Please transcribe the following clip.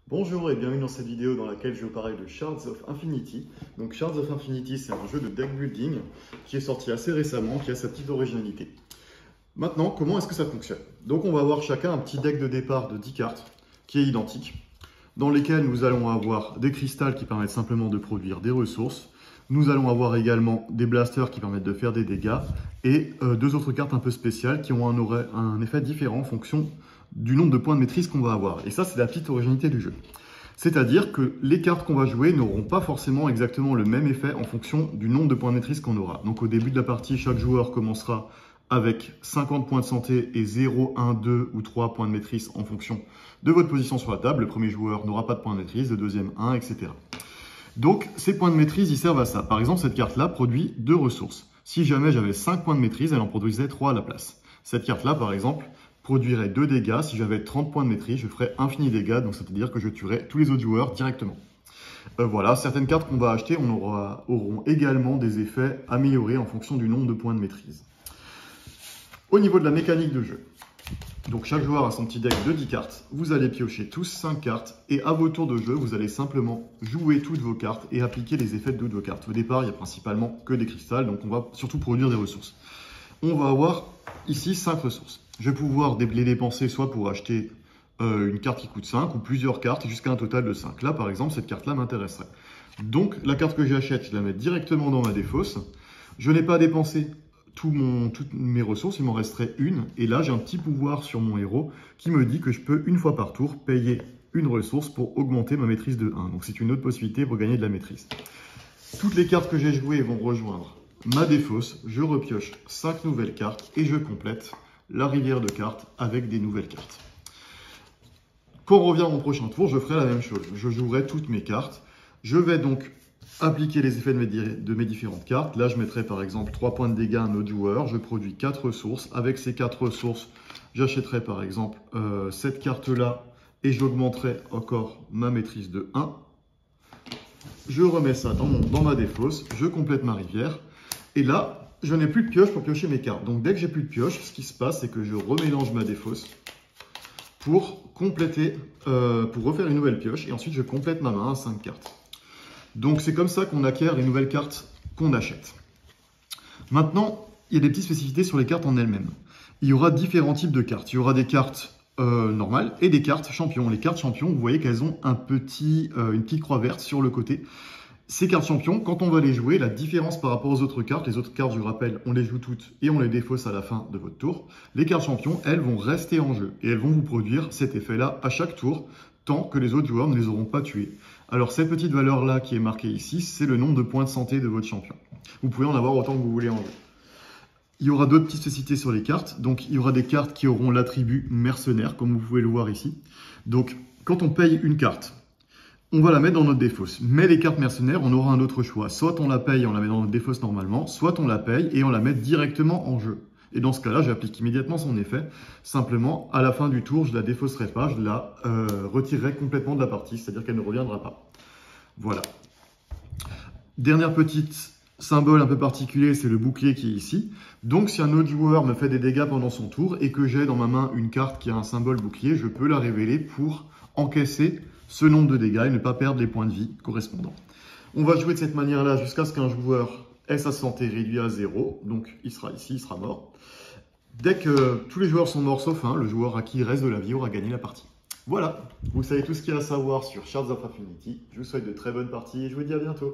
Bonjour et bienvenue dans cette vidéo dans laquelle je vais vous parler de Shards of Infinity. Donc Shards of Infinity, c'est un jeu de deck building qui est sorti assez récemment, qui a sa petite originalité. Maintenant, comment est-ce que ça fonctionne? Donc on va avoir chacun un petit deck de départ de 10 cartes qui est identique, dans lesquelles nous allons avoir des cristals qui permettent simplement de produire des ressources. Nous allons avoir également des blasters qui permettent de faire des dégâts et deux autres cartes un peu spéciales qui ont un effet différent en fonction du nombre de points de maîtrise qu'on va avoir. Et ça, c'est la petite originalité du jeu. C'est-à-dire que les cartes qu'on va jouer n'auront pas forcément exactement le même effet en fonction du nombre de points de maîtrise qu'on aura. Donc au début de la partie, chaque joueur commencera avec 50 points de santé et 0, 1, 2 ou 3 points de maîtrise en fonction de votre position sur la table. Le premier joueur n'aura pas de points de maîtrise, le deuxième 1, etc. Donc ces points de maîtrise, ils servent à ça. Par exemple, cette carte-là produit 2 ressources. Si jamais j'avais 5 points de maîtrise, elle en produisait 3 à la place. Cette carte-là, par exemple, produirait 2 dégâts. Si j'avais 30 points de maîtrise, je ferais infini dégâts, donc c'est-à-dire que je tuerais tous les autres joueurs directement. Voilà, certaines cartes qu'on va acheter auront également des effets améliorés en fonction du nombre de points de maîtrise. Au niveau de la mécanique de jeu, donc chaque joueur a son petit deck de 10 cartes, vous allez piocher tous 5 cartes et à vos tours de jeu, vous allez simplement jouer toutes vos cartes et appliquer les effets de toutes vos cartes. Au départ, il n'y a principalement que des cristals, donc on va surtout produire des ressources. On va avoir ici 5 ressources. Je vais pouvoir les dépenser soit pour acheter une carte qui coûte 5 ou plusieurs cartes jusqu'à un total de 5. Là, par exemple, cette carte-là m'intéresserait. Donc, la carte que j'achète, je la mets directement dans ma défausse. Je n'ai pas dépensé toutes mes ressources, il m'en resterait une. Et là, j'ai un petit pouvoir sur mon héros qui me dit que je peux, une fois par tour, payer une ressource pour augmenter ma maîtrise de 1. Donc, c'est une autre possibilité pour gagner de la maîtrise. Toutes les cartes que j'ai jouées vont rejoindre ma défausse. Je repioche 5 nouvelles cartes et je complète la rivière de cartes avec des nouvelles cartes. Quand on revient à mon prochain tour, je ferai la même chose. Je jouerai toutes mes cartes. Je vais donc appliquer les effets de mes différentes cartes. Là, je mettrai par exemple 3 points de dégâts à un autre joueur. Je produis 4 ressources. Avec ces 4 ressources, j'achèterai par exemple cette carte-là et j'augmenterai encore ma maîtrise de 1. Je remets ça dans ma défausse. Je complète ma rivière. Et là, je n'ai plus de pioche pour piocher mes cartes. Donc dès que j'ai plus de pioche, ce qui se passe, c'est que je remélange ma défausse pour compléter, pour refaire une nouvelle pioche. Et ensuite, je complète ma main à 5 cartes. Donc c'est comme ça qu'on acquiert les nouvelles cartes qu'on achète. Maintenant, il y a des petites spécificités sur les cartes en elles-mêmes. Il y aura différents types de cartes. Il y aura des cartes normales et des cartes champions. Les cartes champions, vous voyez qu'elles ont une petite croix verte sur le côté. Ces cartes champions, quand on va les jouer, la différence par rapport aux autres cartes, les autres cartes, je vous rappelle, on les joue toutes et on les défausse à la fin de votre tour. Les cartes champions, elles vont rester en jeu et elles vont vous produire cet effet-là à chaque tour, tant que les autres joueurs ne les auront pas tués. Alors cette petite valeur-là qui est marquée ici, c'est le nombre de points de santé de votre champion. Vous pouvez en avoir autant que vous voulez en jeu. Il y aura d'autres petites spécificités sur les cartes. Donc il y aura des cartes qui auront l'attribut mercenaire, comme vous pouvez le voir ici. Donc quand on paye une carte, on va la mettre dans notre défausse. Mais les cartes mercenaires, on aura un autre choix. Soit on la paye et on la met dans notre défausse normalement, soit on la paye et on la met directement en jeu. Et dans ce cas-là, j'applique immédiatement son effet. Simplement, à la fin du tour, je ne la défausserai pas, je la retirerai complètement de la partie, c'est-à-dire qu'elle ne reviendra pas. Voilà. Dernière petite symbole un peu particulier, c'est le bouclier qui est ici. Donc, si un autre joueur me fait des dégâts pendant son tour et que j'ai dans ma main une carte qui a un symbole bouclier, je peux la révéler pour encaisser ce nombre de dégâts et ne pas perdre les points de vie correspondants. On va jouer de cette manière-là jusqu'à ce qu'un joueur ait sa santé réduite à 0. Donc, il sera ici, il sera mort. Dès que tous les joueurs sont morts sauf un, le joueur à qui il reste de la vie aura gagné la partie. Voilà, vous savez tout ce qu'il y a à savoir sur Shards of Infinity. Je vous souhaite de très bonnes parties et je vous dis à bientôt.